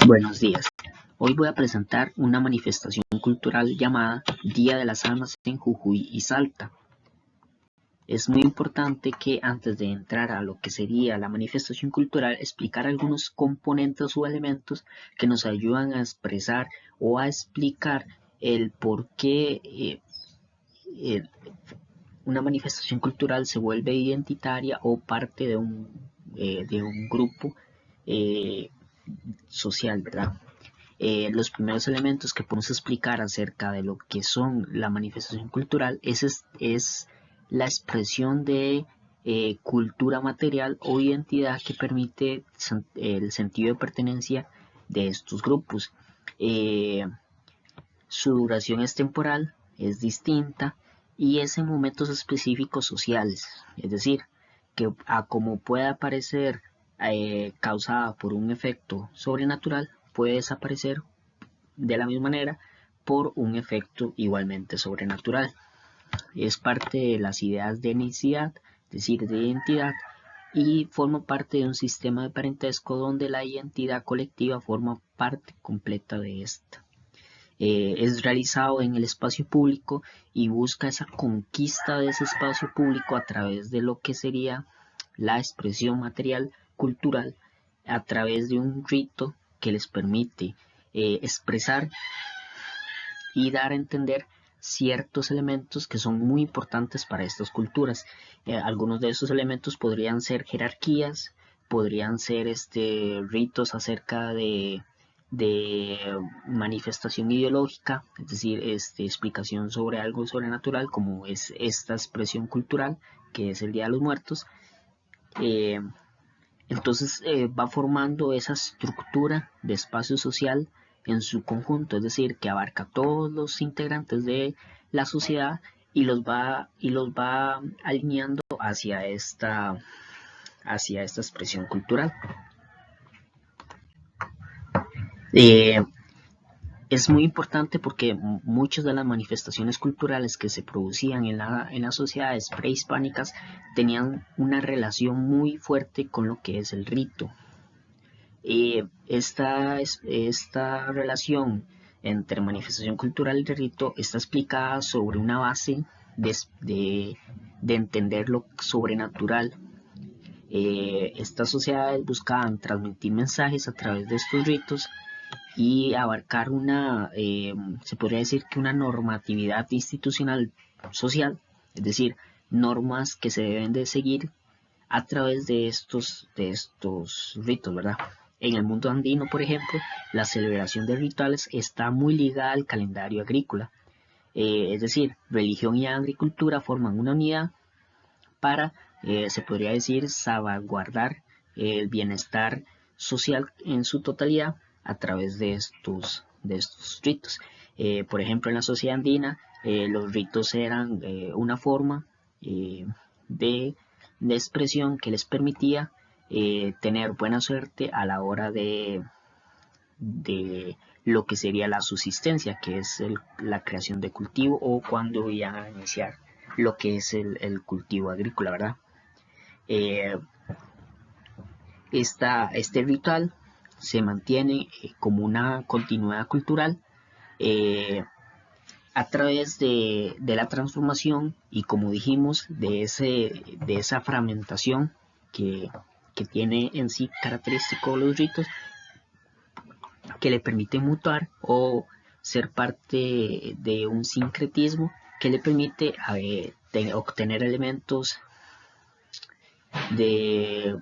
Buenos días. Hoy voy a presentar una manifestación cultural llamada Día de las Armas en Jujuy y Salta. Es muy importante que antes de entrar a lo que sería la manifestación cultural, explicar algunos componentes o elementos que nos ayudan a expresar o a explicar el por qué una manifestación cultural se vuelve identitaria o parte de un grupo social, ¿verdad? Los primeros elementos que podemos explicar acerca de lo que son la manifestación cultural es la expresión de cultura material o identidad que permite el sentido de pertenencia de estos grupos. Su duración es temporal, es distinta y es en momentos específicos sociales, es decir, que como pueda parecer causada por un efecto sobrenatural, puede desaparecer de la misma manera por un efecto igualmente sobrenatural. Es parte de las ideas de etnicidad, es decir, de identidad, y forma parte de un sistema de parentesco donde la identidad colectiva forma parte completa de esta. Es realizado en el espacio público y busca esa conquista de ese espacio público a través de lo que sería la expresión material cultural, a través de un rito que les permite expresar y dar a entender ciertos elementos que son muy importantes para estas culturas. Algunos de estos elementos podrían ser jerarquías, podrían ser ritos acerca de manifestación ideológica, es decir, explicación sobre algo sobrenatural, como es esta expresión cultural, que es el Día de los Muertos. Entonces va formando esa estructura de espacio social en su conjunto, es decir, que abarca a todos los integrantes de la sociedad y los va alineando hacia esta expresión cultural. Es muy importante porque muchas de las manifestaciones culturales que se producían en las sociedades prehispánicas tenían una relación muy fuerte con lo que es el rito. Esta relación entre manifestación cultural y rito está explicada sobre una base de entender lo sobrenatural. Estas sociedades buscaban transmitir mensajes a través de estos ritos y abarcar se podría decir que una normatividad institucional social, es decir, normas que se deben de seguir a través de estos ritos, ¿verdad? En el mundo andino, por ejemplo, la celebración de rituales está muy ligada al calendario agrícola, es decir, religión y agricultura forman una unidad para, se podría decir, salvaguardar el bienestar social en su totalidad a través de estos ritos. Por ejemplo, en la sociedad andina, los ritos eran una forma de expresión que les permitía tener buena suerte a la hora de lo que sería la subsistencia, que es la creación de cultivo, o cuando iban a iniciar lo que es el cultivo agrícola, ¿verdad? Este ritual se mantiene como una continuidad cultural a través de la transformación y, como dijimos, de esa fragmentación que tiene en sí característico los ritos, que le permite mutar o ser parte de un sincretismo que le permite obtener elementos de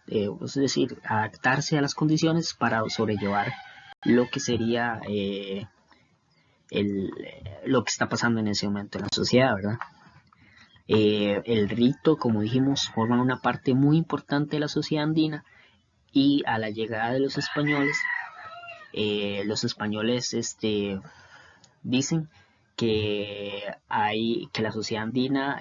es decir, adaptarse a las condiciones para sobrellevar lo que sería lo que está pasando en ese momento en la sociedad, ¿verdad? El rito, como dijimos, forma una parte muy importante de la sociedad andina, y a la llegada de los españoles dicen que la sociedad andina,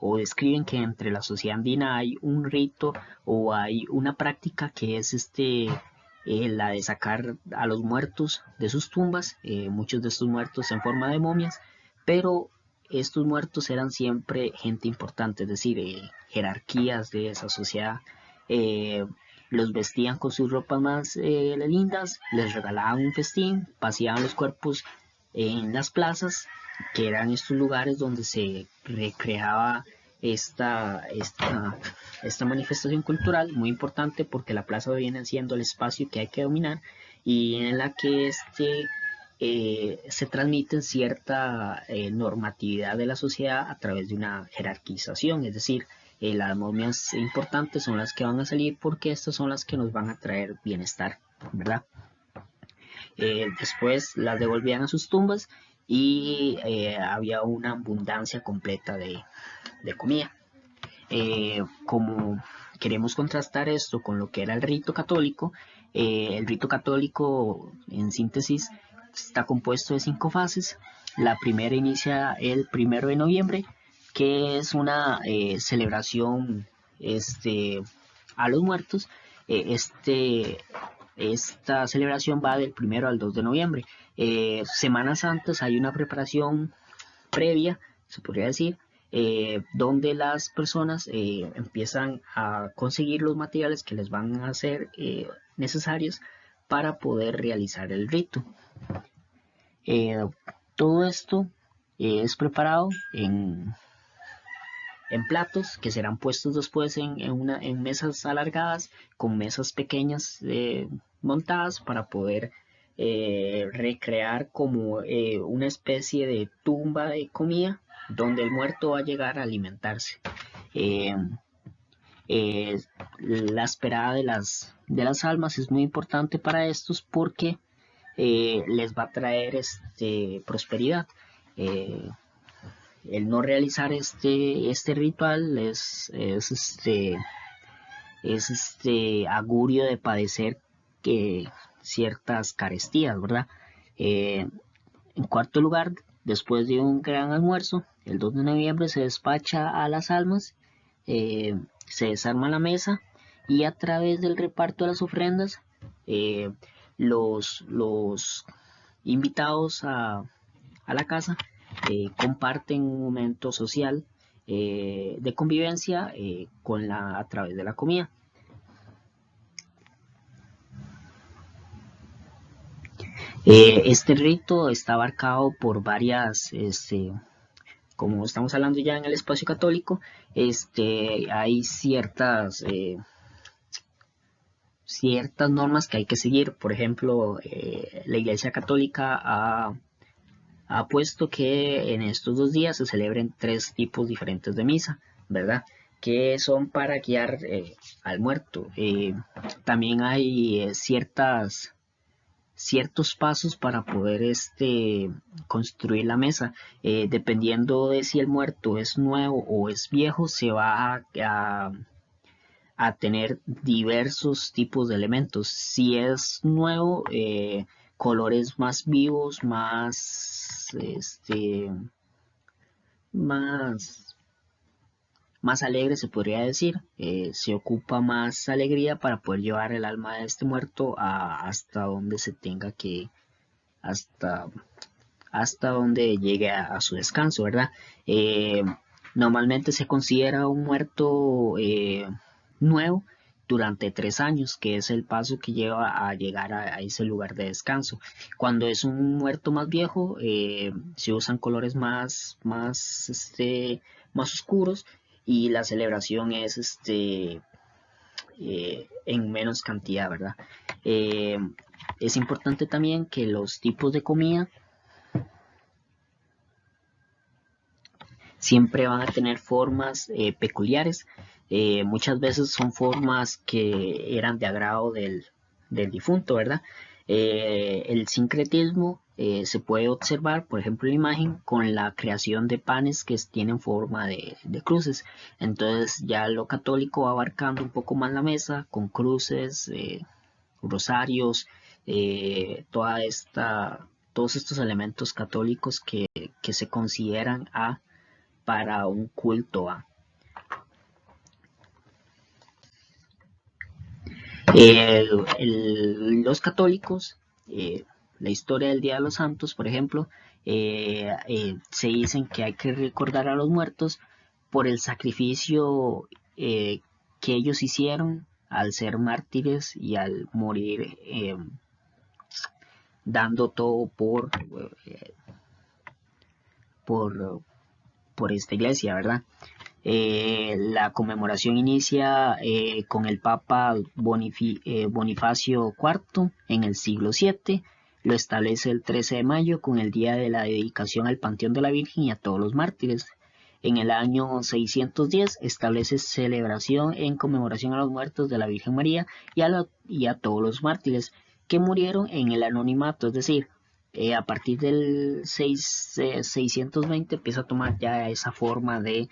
o describen que entre la sociedad andina hay un rito o hay una práctica que es la de sacar a los muertos de sus tumbas, muchos de estos muertos en forma de momias, pero estos muertos eran siempre gente importante, es decir, jerarquías de esa sociedad. los vestían con sus ropas más lindas, les regalaban un festín, paseaban los cuerpos en las plazas, que eran estos lugares donde se recreaba esta manifestación cultural, muy importante porque la plaza viene siendo el espacio que hay que dominar y en la que se transmite cierta normatividad de la sociedad a través de una jerarquización, es decir, las momias importantes son las que van a salir porque estas son las que nos van a traer bienestar, ¿verdad? Después las devolvían a sus tumbas y había una abundancia completa de comida. Como queremos contrastar esto con lo que era el rito católico en síntesis está compuesto de 5 fases. La primera inicia el 1 de noviembre, que es una celebración a los muertos. Esta celebración va del 1 al 2 de noviembre. Semanas antes hay una preparación previa, se podría decir, donde las personas empiezan a conseguir los materiales que les van a ser necesarios para poder realizar el rito. Todo esto es preparado en platos que serán puestos después en mesas alargadas, con mesas pequeñas montadas para poder recrear como una especie de tumba de comida donde el muerto va a llegar a alimentarse. La esperada de las almas es muy importante para estos porque les va a traer prosperidad. El no realizar este ritual es augurio de padecer ciertas carestías, ¿verdad? En cuarto lugar, después de un gran almuerzo, el 2 de noviembre se despacha a las almas, se desarma la mesa y a través del reparto de las ofrendas, los invitados a la casa comparten un momento social de convivencia a través de la comida. Este rito está abarcado por varias, como estamos hablando ya en el espacio católico, hay ciertas normas que hay que seguir. Por ejemplo, la Iglesia Católica ha puesto que en estos 2 días se celebren 3 tipos diferentes de misa, ¿verdad? Que son para guiar al muerto. También hay ciertos pasos para poder construir la mesa. Dependiendo de si el muerto es nuevo o es viejo, se va a tener diversos tipos de elementos. Si es nuevo, colores más vivos, más alegres, se podría decir. Se ocupa más alegría para poder llevar el alma de este muerto hasta donde se tenga que, hasta donde llegue a su descanso, ¿verdad? Normalmente se considera un muerto nuevo durante 3 años, que es el paso que lleva a llegar a ese lugar de descanso. Cuando es un muerto más viejo, se usan colores más oscuros y la celebración es en menos cantidad, ¿verdad? Es importante también que los tipos de comida siempre van a tener formas peculiares. Muchas veces son formas que eran de agrado del difunto, ¿verdad? El sincretismo se puede observar, por ejemplo, en la imagen con la creación de panes que tienen forma de cruces. Entonces ya lo católico va abarcando un poco más la mesa con cruces, rosarios, todos estos elementos católicos que se consideran para un culto a. Los católicos, la historia del Día de los Santos, por ejemplo, se dicen que hay que recordar a los muertos por el sacrificio que ellos hicieron al ser mártires y al morir dando todo por, por esta iglesia, ¿verdad? La conmemoración inicia con el Papa Bonifacio IV en el siglo VII. Lo establece el 13 de mayo con el día de la dedicación al Panteón de la Virgen y a todos los mártires. En el año 610 establece celebración en conmemoración a los muertos de la Virgen María y a todos los mártires que murieron en el anonimato, es decir, a partir del 620 empieza a tomar ya esa forma de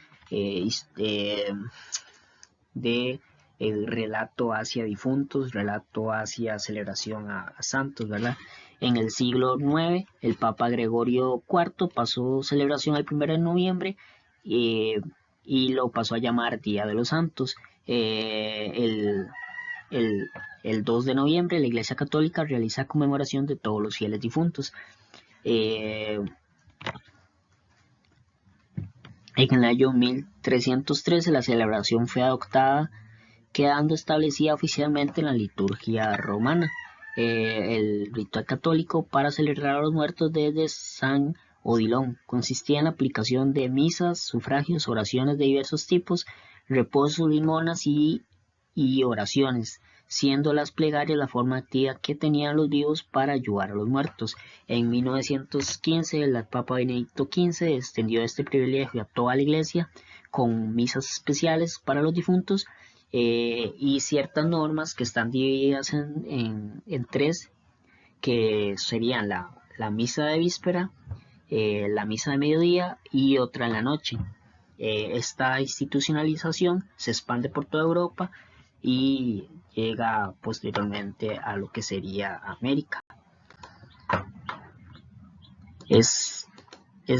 el relato hacia difuntos, relato hacia celebración a santos, ¿verdad? En el siglo IX, el Papa Gregorio IV pasó celebración el 1 de noviembre y lo pasó a llamar Día de los Santos. El 2 de noviembre la Iglesia Católica realiza conmemoración de todos los fieles difuntos. En el año 1313 la celebración fue adoptada, quedando establecida oficialmente en la liturgia romana. El ritual católico para celebrar a los muertos desde San Odilon consistía en la aplicación de misas, sufragios, oraciones de diversos tipos, reposos, limonas y oraciones, siendo las plegarias la forma activa que tenían los vivos para ayudar a los muertos. En 1915 el Papa Benedicto XV extendió este privilegio a toda la iglesia con misas especiales para los difuntos y ciertas normas que están divididas en tres, que serían la misa de víspera, la misa de mediodía y otra en la noche. Esta institucionalización se expande por toda Europa y llega posteriormente a lo que sería América. Es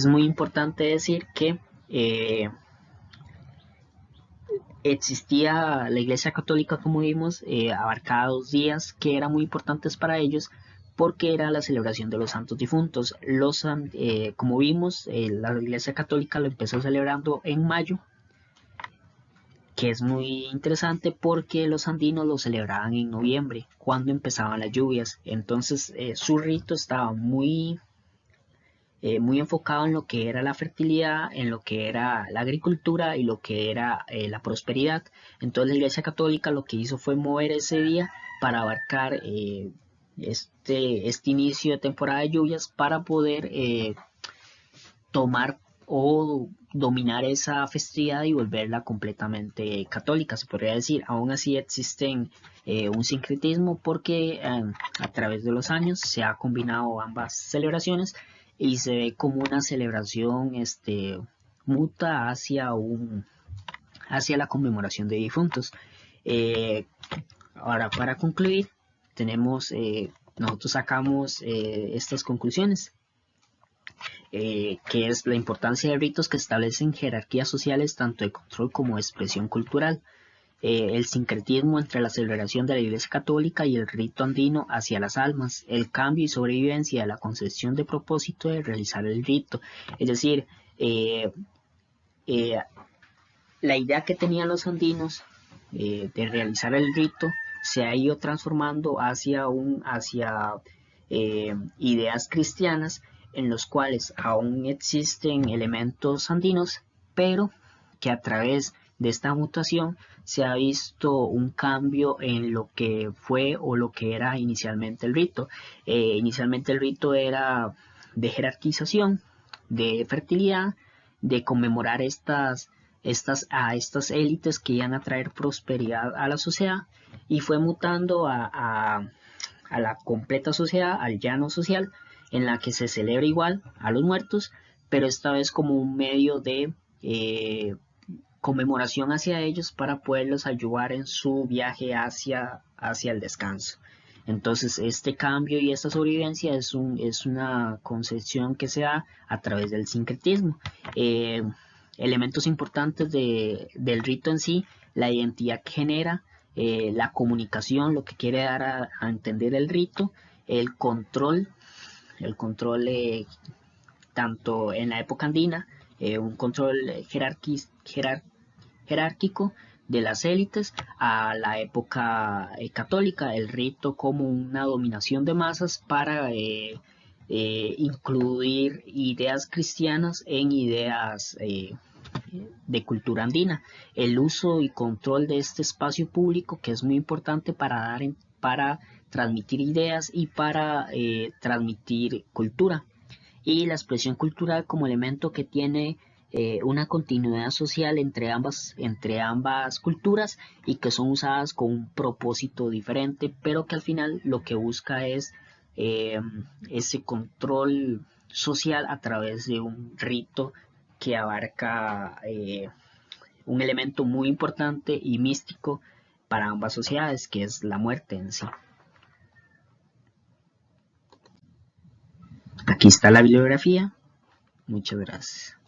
muy importante decir que existía la Iglesia Católica, como vimos, abarcaba 2 días que eran muy importantes para ellos porque era la celebración de los santos difuntos. Como vimos, la Iglesia Católica lo empezó celebrando en mayo, que es muy interesante porque los andinos lo celebraban en noviembre, cuando empezaban las lluvias. Entonces su rito estaba muy enfocado en lo que era la fertilidad, en lo que era la agricultura y lo que era la prosperidad. Entonces la Iglesia Católica lo que hizo fue mover ese día para abarcar este inicio de temporada de lluvias para poder tomar o dominar esa festividad y volverla completamente católica, se podría decir. Aún así existen un sincretismo porque a través de los años se ha combinado ambas celebraciones y se ve como una celebración muta hacia la conmemoración de difuntos. Ahora, para concluir, nosotros sacamos estas conclusiones. Que es la importancia de ritos que establecen jerarquías sociales tanto de control como de expresión cultural, el sincretismo entre la celebración de la Iglesia Católica y el rito andino hacia las almas, el cambio y sobrevivencia de la concepción de propósito de realizar el rito, es decir, la idea que tenían los andinos de realizar el rito se ha ido transformando hacia ideas cristianas en los cuales aún existen elementos andinos, pero que a través de esta mutación se ha visto un cambio en lo que fue o lo que era inicialmente el rito. Inicialmente el rito era de jerarquización, de fertilidad, de conmemorar estas élites que iban a traer prosperidad a la sociedad, y fue mutando a la completa sociedad, al llano social, en la que se celebra igual a los muertos, pero esta vez como un medio de conmemoración hacia ellos para poderlos ayudar en su viaje hacia el descanso. Entonces este cambio y esta sobrevivencia es una concepción que se da a través del sincretismo. Elementos importantes del rito en sí, la identidad que genera, la comunicación, lo que quiere dar a entender el rito, el control tanto en la época andina, un control jerárquico de las élites a la época católica, el rito como una dominación de masas para incluir ideas cristianas en ideas de cultura andina. El uso y control de este espacio público, que es muy importante para transmitir ideas y para transmitir cultura. Y la expresión cultural como elemento que tiene una continuidad social entre ambas culturas y que son usadas con un propósito diferente, pero que al final lo que busca es eh, ese control social a través de un rito que abarca un elemento muy importante y místico para ambas sociedades, que es la muerte en sí. Aquí está la bibliografía. Muchas gracias.